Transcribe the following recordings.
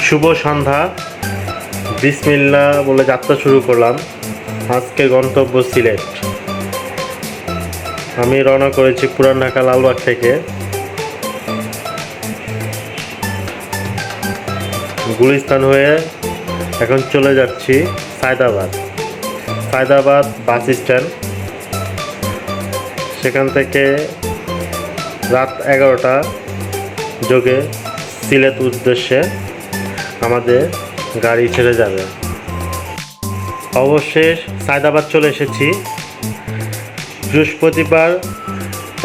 শুভ সন্ধ্যা। বিসমিল্লাহ বলে যাত্রা শুরু করলাম। আজকের গন্তব্য সিলেট। আমি রওনা করেছি পুরান ঢাকা লালবাগ থেকে। গুলিস্তান হয়ে এখন চলে যাচ্ছি সায়দাবাদ বাস স্ট্যান্ড। সেখান থেকে রাত 11টা যোগে সিলেট উদ্দেশ্যে আমাদের গাড়ি ছেড়ে যাবে। অবশেষ সায়দাবাদ চলে এসেছি। বৃহস্পতিবার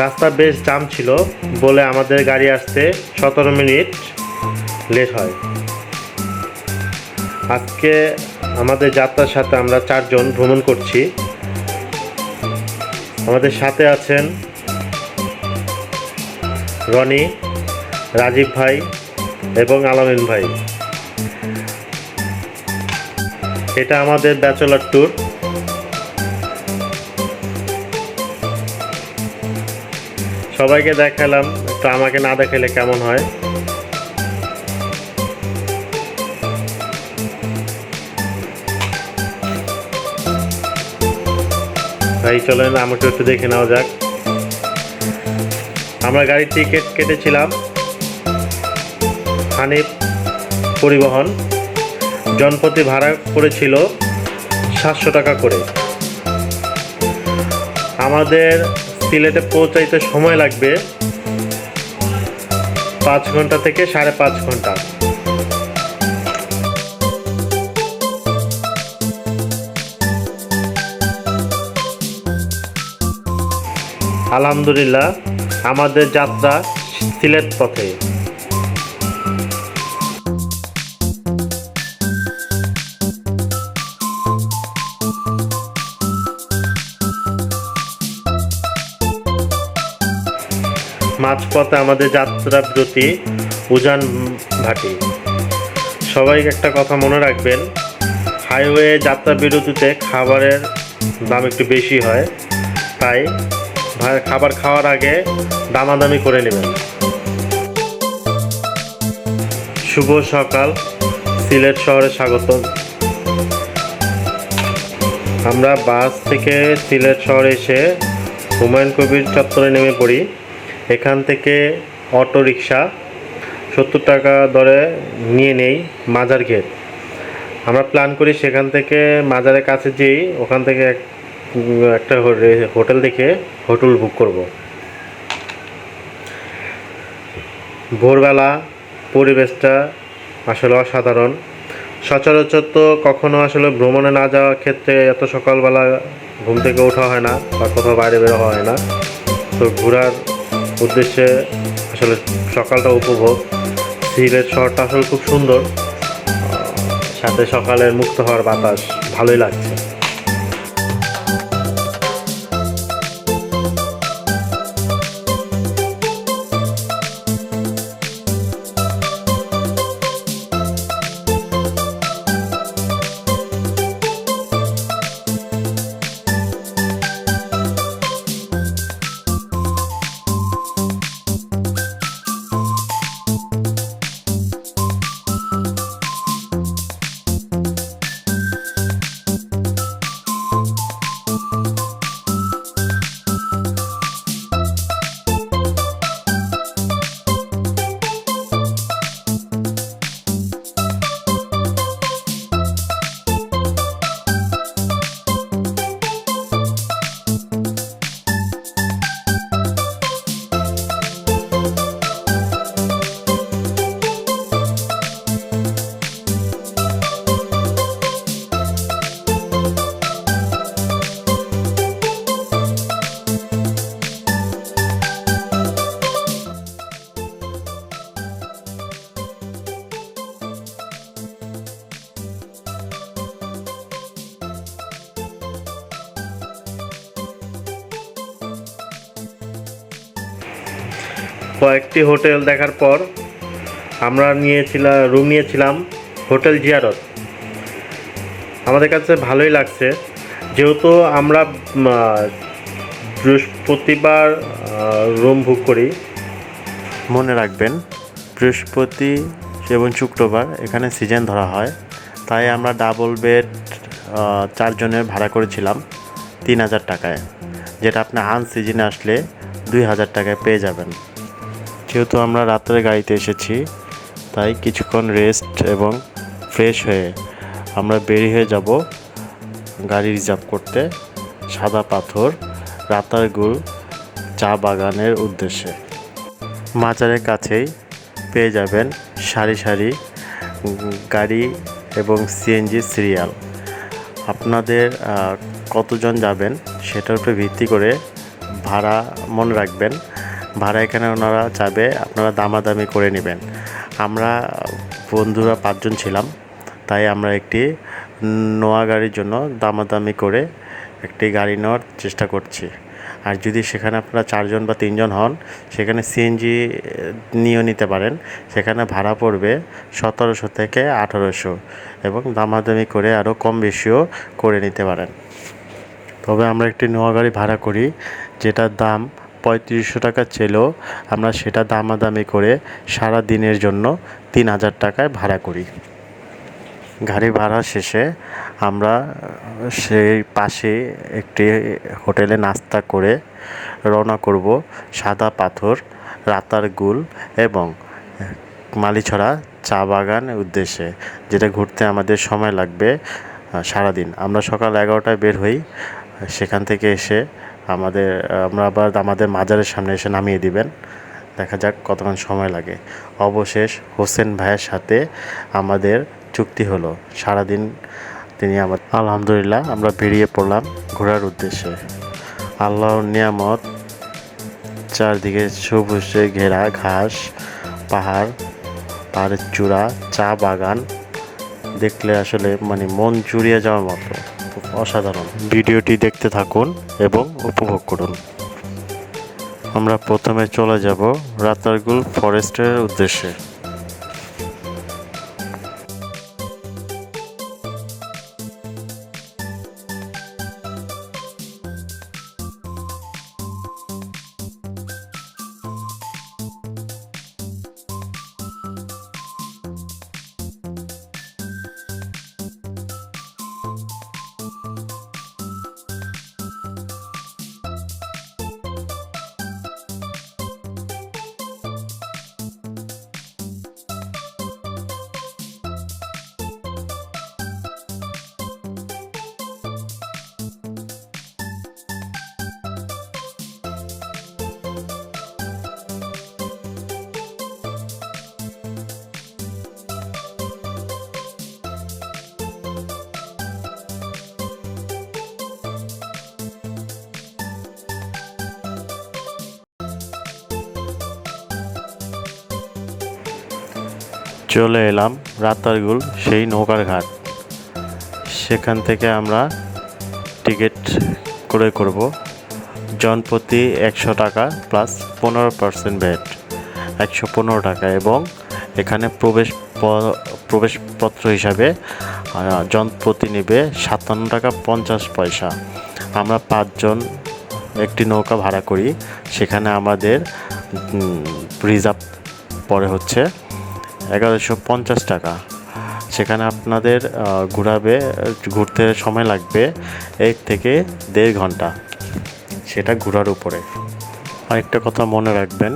রাস্তা বেশ জাম ছিল বলে আমাদের গাড়ি আসতে 17 মিনিট লেট হয়। আজকে আমাদের যাত্রার সাথে আমরা 4 জন ভ্রমণ করছি। আমাদের সাথে আছেন রনি, রাজীব ভাই এবং আলামিন ভাই। এটা আমাদের ব্যাচেলর ট্যুর। সবাইকে দেখালাম, একটু আমাকে না দেখালে কেমন হয়। ভাই চলেন আমাকে একটু দেখে নেওয়া যাক। আমরা গাড়ির টিকিট কেটেছিলাম হানিফ পরিবহন। জনপ্রতি ভাড়া পড়েছিল 700 টাকা করে। আমাদের সিলেটে পৌঁছাইতে সময় লাগবে 5 ঘন্টা থেকে 5.5 ঘন্টা। আলহামদুলিল্লাহ আমাদের যাত্রা সিলেট পথে। মাঝপথে আমাদের যাত্রা বিরতি উজান ভাটি। সবাই একটা কথা মনে রাখবেন, হাইওয়ে যাত্রা বিরতিতে খাবারের দাম একটু বেশি হয়, তাই খাবার খাওয়ার আগে দামাদামি করে নেবেন। শুভ সকাল, সিলেট শহরে স্বাগতম। আমরা বাস থেকে সিলেট শহরে এসে হুমায়ুন কবির চত্বরে নেমে পড়ি। এখান থেকে অটো রিক্সা 70 টাকা দরে নিয়ে নেই মাজার গেট। আমরা প্ল্যান করি সেখান থেকে মাজারের কাছে যেই ওখান থেকে একটা হোটেল দেখে হোটেল বুক করব। ভোরবেলা পরিবেশটা আসলে অসাধারণ। সচরাচর তো কখনো আসলে ভ্রমণে না যাওয়ার ক্ষেত্রে এত সকালবেলা ঘুম থেকে ওঠা হয় না বা কোথাও বাইরে বেরোয়া হয় না। তো ঘোরার উদ্দেশ্যে আসলে সকালটা উপভোগ। সিলেট শহরটা আসলে খুব সুন্দর, সাথে সকালের মুক্ত হওয়ার বাতাস ভালোই লাগছে। কয়েকটি হোটেল দেখার পর আমরা রুম নিয়েছিলাম হোটেল জিয়ারত। আমাদের কাছে ভালোই লাগছে, যেহেতু আমরা বৃহস্পতিবার রুম বুক করি। মনে রাখবেন বৃহস্পতি, এবং শুক্রবার এখানে সিজন ধরা হয়। তাই আমরা ডাবল বেড 4 জনের ভাড়া করেছিলাম 3000 টাকায়, যেটা আপনি আনসিজনে আসলে 2000 টাকায় পেয়ে যাবেন। যেহেতু আমরা রাত্রে গাড়িতে এসেছি, তাই কিছুক্ষণ রেস্ট এবং ফ্রেশ হয়ে আমরা বেরিয়ে হয়ে যাব গাড়ি রিজার্ভ করতে সাদা পাথর রাতারগুল চা বাগানের উদ্দেশ্যে। মাজারের কাছেই পেয়ে যাবেন সারি সারি গাড়ি এবং সিএনজি সিরিয়াল। আপনাদের কতজন যাবেন সেটার উপরে ভিত্তি করে ভাড়া মনে রাখবেন। ভাড়া এখানে ওনারা চাবে আপনারা দামাদামি করে নেবেন। আমরা বন্ধুরা 5 জন ছিলাম, তাই আমরা একটি নোয়া গাড়ির জন্য দামাদামি করে একটি গাড়ি নেওয়ার চেষ্টা করছি। আর যদি সেখানে আপনারা 4 জন বা 3 জন হন, সেখানে সিএনজি নিয়েও নিতে পারেন। সেখানে ভাড়া পড়বে 1700 থেকে 1800 এবং দামাদামি করে আরও কম বেশিও করে নিতে পারেন। তবে আমরা একটি নোয়া গাড়ি ভাড়া করি, যেটার দাম 3500 টাকা ছিল। আমরা সেটা দামাদামি করে সারা দিনের জন্য 3000 টাকায় ভাড়া করি। গাড়ি ভাড়া শেষে আমরা সেই পাশে একটি হোটেলে নাস্তা করে রওনা করব সাদা পাথর রাতারগুল এবং মালিছড়া চা বাগানের উদ্দেশ্যে, যেটা ঘুরতে আমাদের সময় লাগবে সারাদিন। আমরা সকাল 11টায় বের হই। সেখান থেকে এসে আমরা আবার আমাদের মাজারের সামনে এসে নামিয়ে দিবেন। দেখা যাক কতক্ষণ সময় লাগে। অবশেষ হোসেন ভাইয়ের সাথে আমাদের চুক্তি হলো। সারাদিন তিনি আলহামদুলিল্লাহ আমরা বেরিয়ে পড়লাম ঘোরার উদ্দেশ্যে। আল্লাহর নিয়ামত, চারদিকে সবুজে ঘেরা ঘাস, পাহাড়ের চূড়া, চা বাগান দেখলে আসলে মন জুড়িয়ে যাওয়ার মতো, খুব অসাধারণ। ভিডিওটি দেখতে থাকুন এবং উপভোগ করুন। আমরা প্রথমে চলে যাব রাতারগুল ফরেস্টের উদ্দেশ্যে। চলে এলাম রাতারগুল সেই নৌকার ঘাট। সেখান থেকে আমরা টিকিট ক্রয় করব জনপ্রতি 100 টাকা প্লাস 15% ভ্যাট, 115 টাকা। এবং এখানে প্রবেশপত্র হিসাবে জনপ্রতি নেবে 57 টাকা 50 পয়সা। আমরা 5 জন একটি নৌকা ভাড়া করি। সেখানে আমাদের রিজার্ভ পড়ে হচ্ছে 1150 টাকা। সেখানে আপনাদের ঘুরতে সময় লাগবে 1 থেকে 1.5 ঘন্টা, সেটা ঘোরার উপরে। আরেকটা কথা মনে রাখবেন,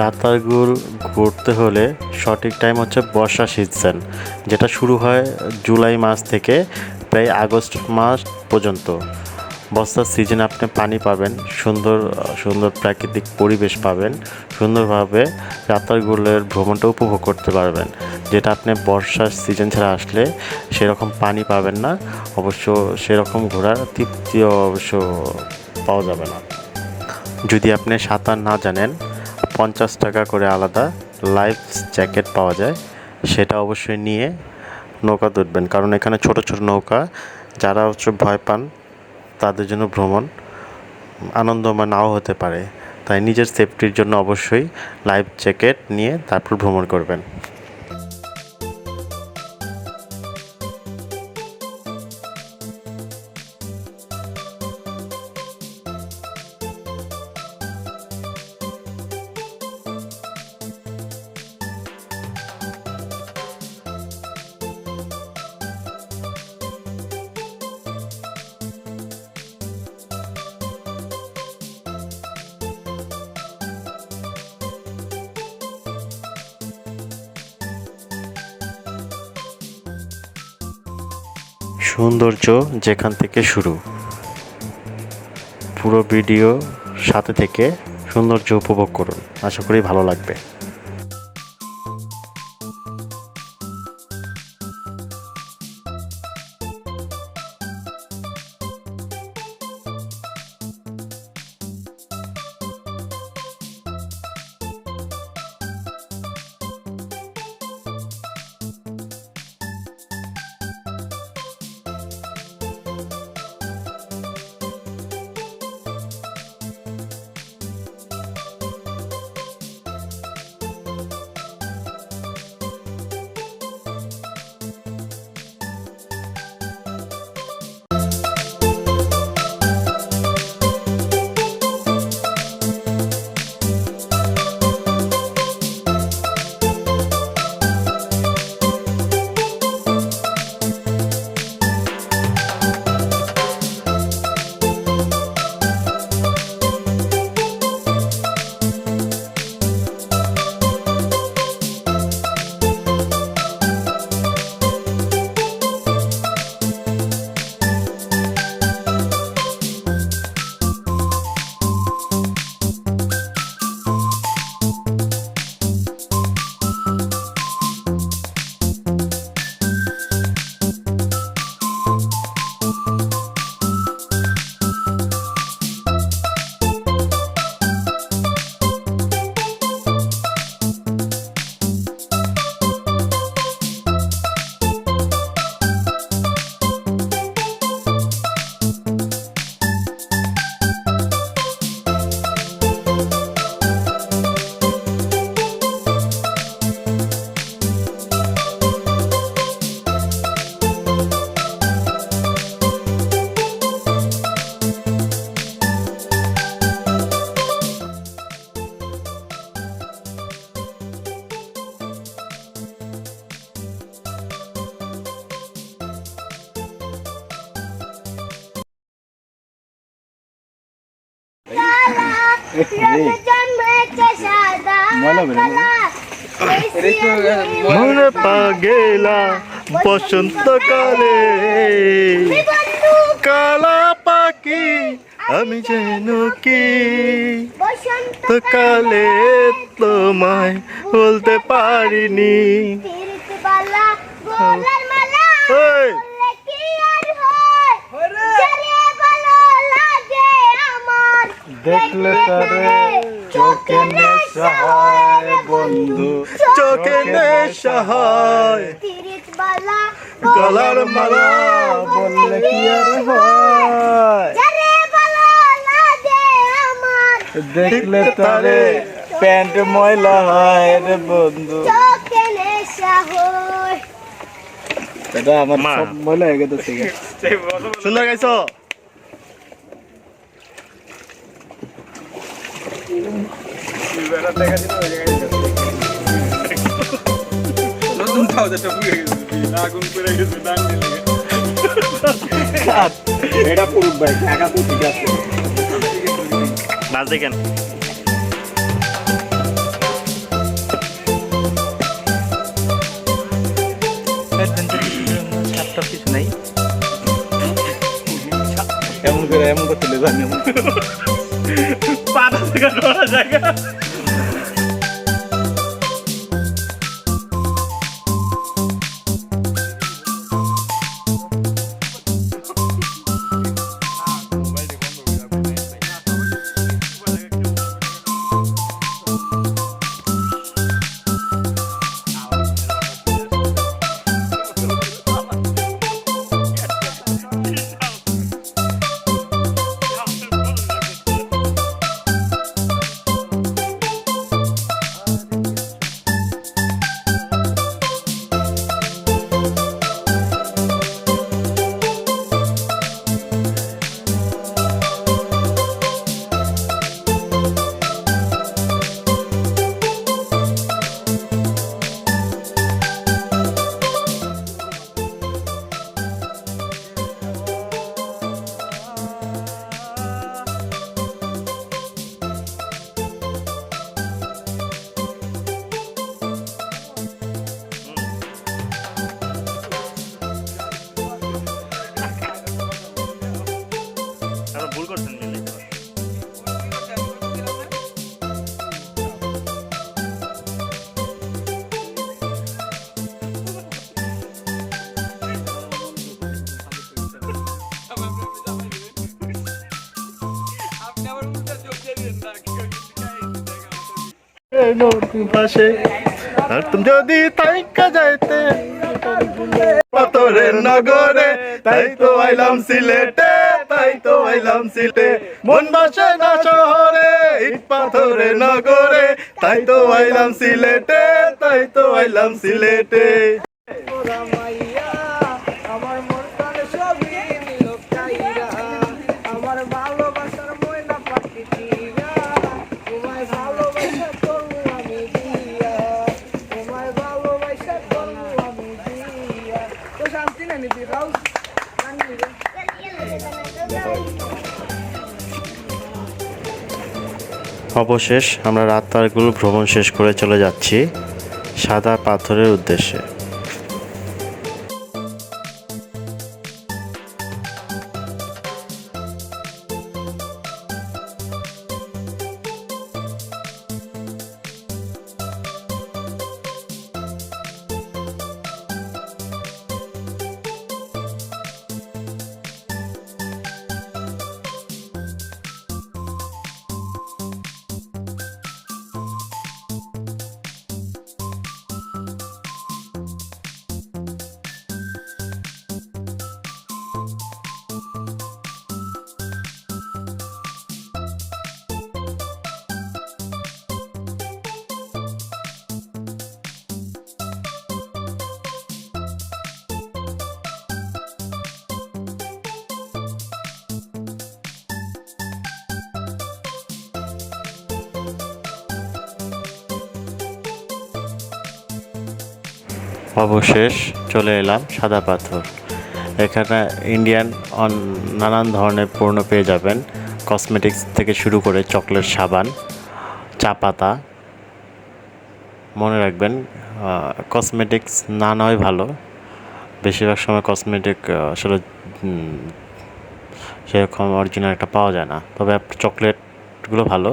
রাতারগুল ঘুরতে হলে সঠিক টাইম হচ্ছে বর্ষা সিজন, যেটা শুরু হয় জুলাই মাস থেকে প্রায় আগস্ট মাস পর্যন্ত। বর্ষার সিজনে আপনি পানি পাবেন, সুন্দর সুন্দর প্রাকৃতিক পরিবেশ পাবেন, সুন্দরভাবে রাতারগুলের ভ্রমণটা উপভোগ করতে পারবেন, যেটা আপনি বর্ষার সিজন ছাড়া আসলে সেরকম পানি পাবেন না। অবশ্য সেরকম ঘোরার তৃপ্তিও অবশ্য পাওয়া যাবে না। যদি আপনি সাঁতার না জানেন, 50 টাকা করে আলাদা লাইফ জ্যাকেট পাওয়া যায়, সেটা অবশ্যই নিয়ে নৌকা তুলবেন। কারণ এখানে ছোট ছোট নৌকা, যারা ভয় পান তাদের জন্য ভ্রমণ আনন্দময় নাও হতে পারে। তাই নিজের সেফটির জন্য অবশ্যই লাইফ জ্যাকেট নিয়ে তারপর ভ্রমণ করবেন। সৌন্দর্য যেখান থেকে শুরু। পুরো ভিডিও সাথে থেকে সৌন্দর্য উপভোগ করুন, আশা করি ভালো লাগবে। মনে পাগেলা বসন্তকালে কালা পাখি আমি যেন কি কালে তোমায় বলতে পারিনি। দেখলে তারে চোখে নেশা হয় বন্ধু, চোখে নেশা হয় গলার মালা বললে কি আর হয়। দেখলে তারে প্যান্ট ময়লা হয় রে বন্ধু, এটা আমার সব ময়লা হয়ে গেছে। সুন্দর গাইছো। এটা পুরুষ ভাই টাকা তো ঠিক আছে, নাচ দেখেন। কিছু নাই এমন করে এমন করতে জানি পাতা থেকে ধরা জায়গা। নদীর পাশে আর তুমি যদি তাইকা যাইতে পাথরের নগরে, তাই তো আইলাম সিলেটে, তাই তো আইলাম সিলেটে, মন বসে না শহরে, ইট পাথরের নগরে, তাই তো আইলাম সিলেটে, তাই তো আইলাম সিলেটে। আমার মন প্রাণে সবই নিল কাইরা, আমার ভালোবাসার ময়না পাখি দিয়া, তোমায় ভালোবাসা করবো আমি দিয়া, তোমায় ভালোবাসা করবো আমি দিয়া। তো শান্তি না নিবি রাও অবশেষ আমরা রাতপারগুলো ভ্রমণ শেষ করে চলে যাচ্ছি সাদা পাথরের উদ্দেশ্যে। অবশেষ চলে এলাম সাদা পাথর। এখানে ইন্ডিয়ান নানান ধরনের পণ্য পেয়ে যাবেন, কসমেটিক্স থেকে শুরু করে চকলেট, সাবান, চা পাতা। মনে রাখবেন কসমেটিক্স না নয় ভালো, বেশিরভাগ সময় কসমেটিক আসলে সেরকম অরিজিনাল একটা পাওয়া যায় না, তবে চকলেটগুলো ভালো,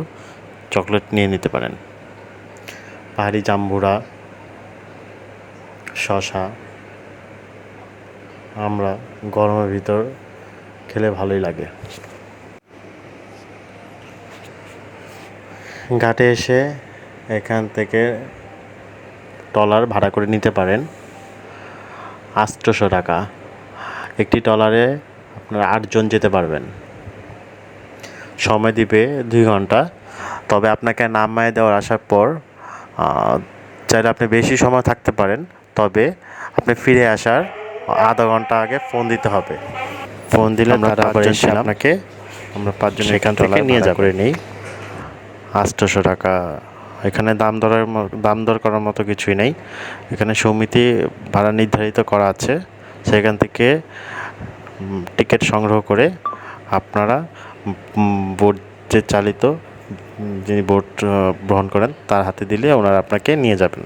চকলেট নিয়ে নিতে পারেন। পাহাড়ি জাম্বুরা, শশা আমরা গরমের ভিতর খেলে ভালোই লাগে। ঘাটে এসে এখান থেকে ট্রলার ভাড়া করে নিতে পারেন 800 টাকা। একটি ট্রলারে আপনারা 8 জন যেতে পারবেন। সময় দিবে 2 ঘন্টা, তবে আপনাকে নামায় দেওয়ার আসার পর চাইলে আপনি বেশি সময় থাকতে পারেন, তবে আপনি ফিরে আসার আধা ঘন্টা আগে ফোন দিতে হবে। ফোন দিলে তারা এসে আপনাকে আমরা 5 জন এখান থেকে নিয়ে যাব করে নেই। 800 টাকা। এখানে দাম দর করার মতো কিছুই নেই। এখানে সমিতি ভাড়া নির্ধারিত করা আছে, সেখান থেকে টিকিট সংগ্রহ করে আপনারা বোট যে চালিত যিনি বোট বহন করেন তার হাতে দিলে ওনারা আপনাকে নিয়ে যাবেন।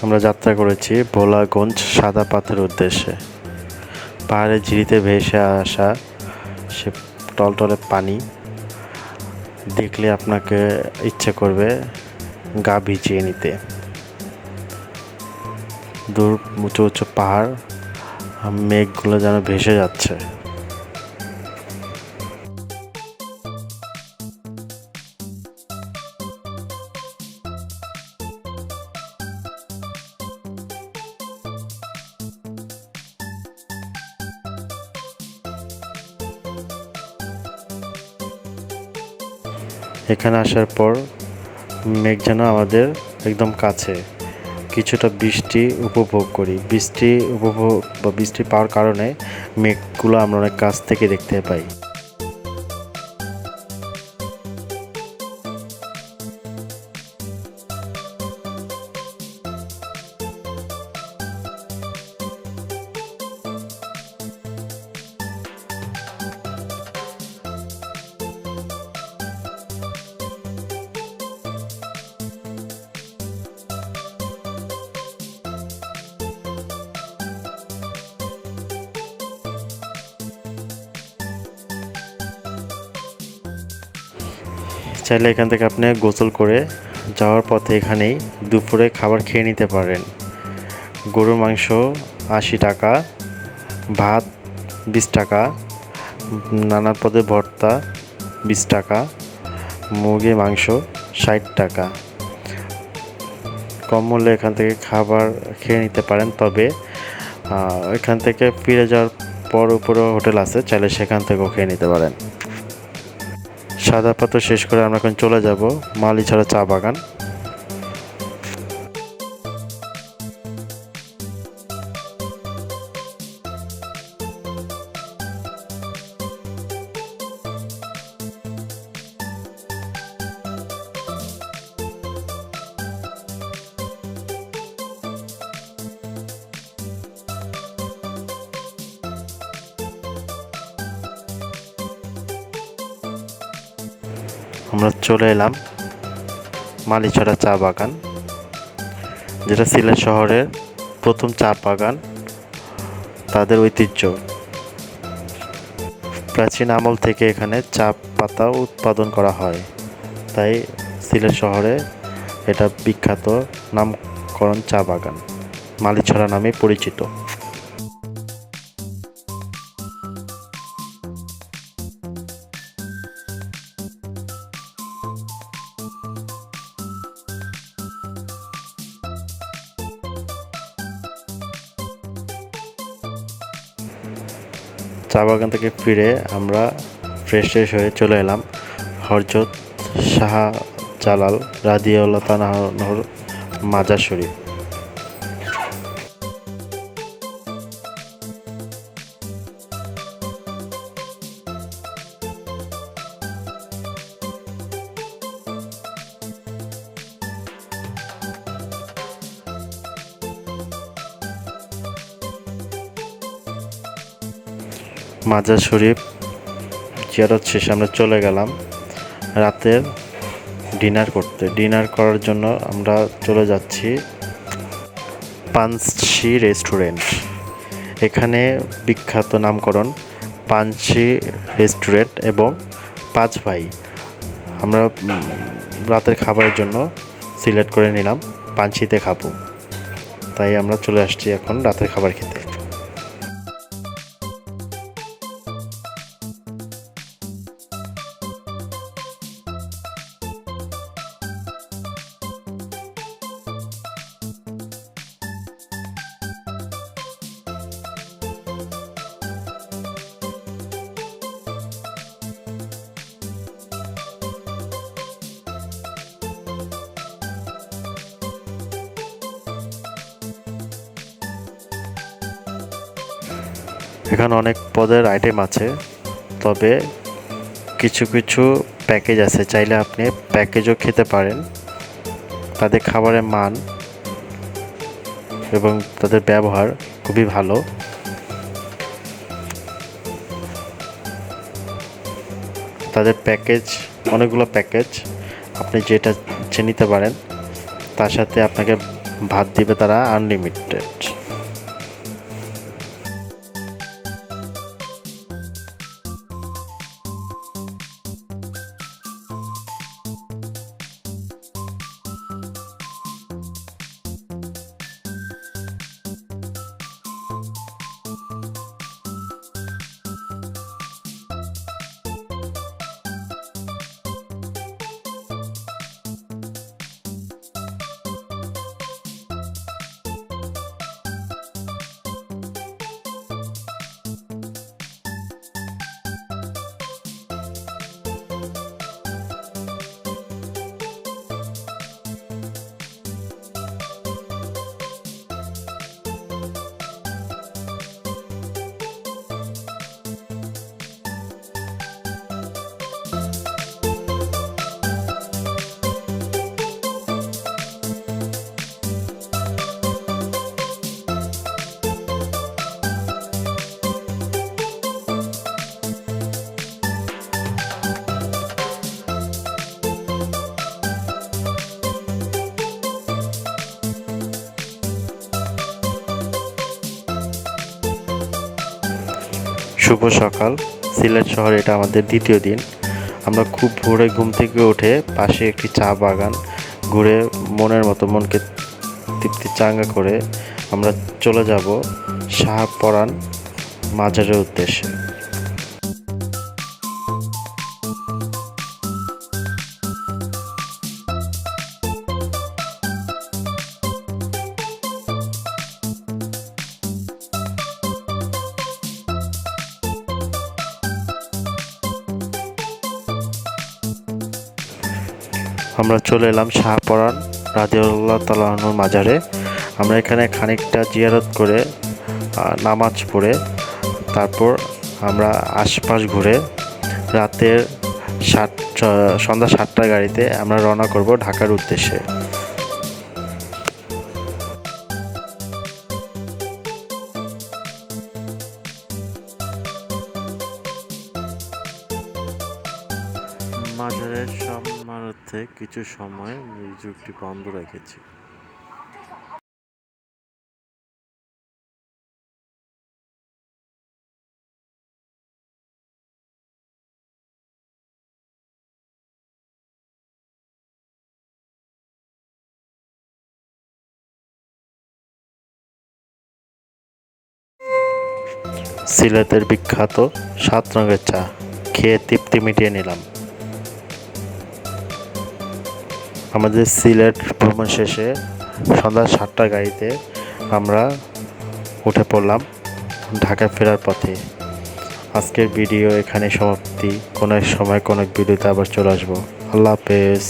আমরা যাত্রা করেছি ভোলাগঞ্জ সাদা পাথরের উদ্দেশ্যে। পাহাড়ের ঝিরিতে ভেসে আসা সে টলটলে পানি দেখলে আপনাকে ইচ্ছে করবে গা ভিজিয়ে নিতে। দূর উঁচু উঁচু পাহাড়, মেঘগুলো যেন ভেসে যাচ্ছে। এখানে আসার পর মেঘ যেন আমাদের একদম কাছে। কিছুটা বৃষ্টি উপভোগ করি। বৃষ্টি পাওয়ার কারণে মেঘগুলো আমরা অনেক কাছ থেকে দেখতে পাই। চাইলে এখান থেকে আপনি গোসল করে যাওয়ার পথে এখানেই দুপুরে খাবার খেয়ে নিতে পারেন। গরুর মাংস ৮০ টাকা, ভাত ২০ টাকা, নানা পদের ভর্তা ২০ টাকা, মুরগির মাংস ৬০ টাকা। কম মূল্যে এখান থেকে খাবার খেয়ে নিতে পারেন। তবে এখান থেকে ফিরে যাওয়ার পর উপরেও হোটেল আছে, চাইলে সেখান থেকেও খেয়ে নিতে পারেন। সাদা পাথর শেষ করে আমরা এখন চলে যাব মালিছড়া চা বাগান। আমরা চলে এলাম মালিছড়া চা বাগান, যেটা সিলেট শহরের প্রথম চা বাগান, তাদের ঐতিহ্য। প্রাচীন আমল থেকে এখানে চা পাতা উৎপাদন করা হয়, তাই সিলেট শহরে এটা বিখ্যাত নামকরণ চা বাগান, মালিছড়া নামে পরিচিত। চা বাগান থেকে ফিরে আমরা ফ্রেশ হয়ে চলে এলাম হযরত শাহজালাল রাদিয়াল্লাহু তাআলা আনহুর মাজার শরীফ। মাজার শরীফ জিয়ারত শেষে আমরা চলে গেলাম রাতের ডিনার করার জন্য। আমরা চলে যাচ্ছি পানসি রেস্টুরেন্ট। এখানে বিখ্যাত নামকরণ পানসি রেস্টুরেন্ট এবং পাঁচ ভাই। আমরা রাতের খাবারের জন্য সিলেক্ট করে নিলাম পানসিতে খাবো, তাই আমরা চলে আসছি এখন রাতের খাবার খেতে। এখানে অনেক পদের আইটেম আছে, তবে কিছু কিছু প্যাকেজ আছে, চাইলে আপনি প্যাকেজও খেতে পারেন। তাদের খাবারের মান এবং তাদের ব্যবহার খুবই ভালো। তাদের প্যাকেজ অনেকগুলো প্যাকেজ, আপনি যেটা ইচ্ছে নিতে পারেন। তার সাথে আপনাকে ভাত দিবে তারা আনলিমিটেড। শুভ সকাল। সিলেট শহরে এটা আমাদের দ্বিতীয় দিন। আমরা খুব ভোরে ঘুম থেকে উঠে পাশে একটি চা বাগান ঘুরে মনের মতো মনকে তৃপ্তি চাঙ্গা করে আমরা চলে যাব শাহপরান মাজারের উদ্দেশ্যে। আমরা চলে এলাম শাহপরান রাদিয়াল্লাহু তাআলা আনহুর মাজারে। আমরা এখানে খানিকটা জিয়ারত করে নামাজ পড়ে তারপর আমরা আশপাশ ঘুরে রাতের সন্ধ্যা 7টার গাড়িতে আমরা রওনা করব ঢাকার উদ্দেশ্যে। মাজারের সম্মানার্থে কিছু সময় মিউজিকটি বন্ধ রেখেছি। সিলেটের বিখ্যাত 7 রঙের চা খেয়ে তৃপ্তি মিটিয়ে নিলাম। আমাদের সিলেট ভ্রমণ শেষে সন্ধ্যা 7টার গাড়িতে আমরা উঠে পড়লাম ঢাকা ফেরার পথে। আজকের ভিডিও এখানে সমাপ্তি। কোনো এক সময় কোনো এক ভিডিওতে আবার চলে আসবো। আল্লাহ হাফেজ।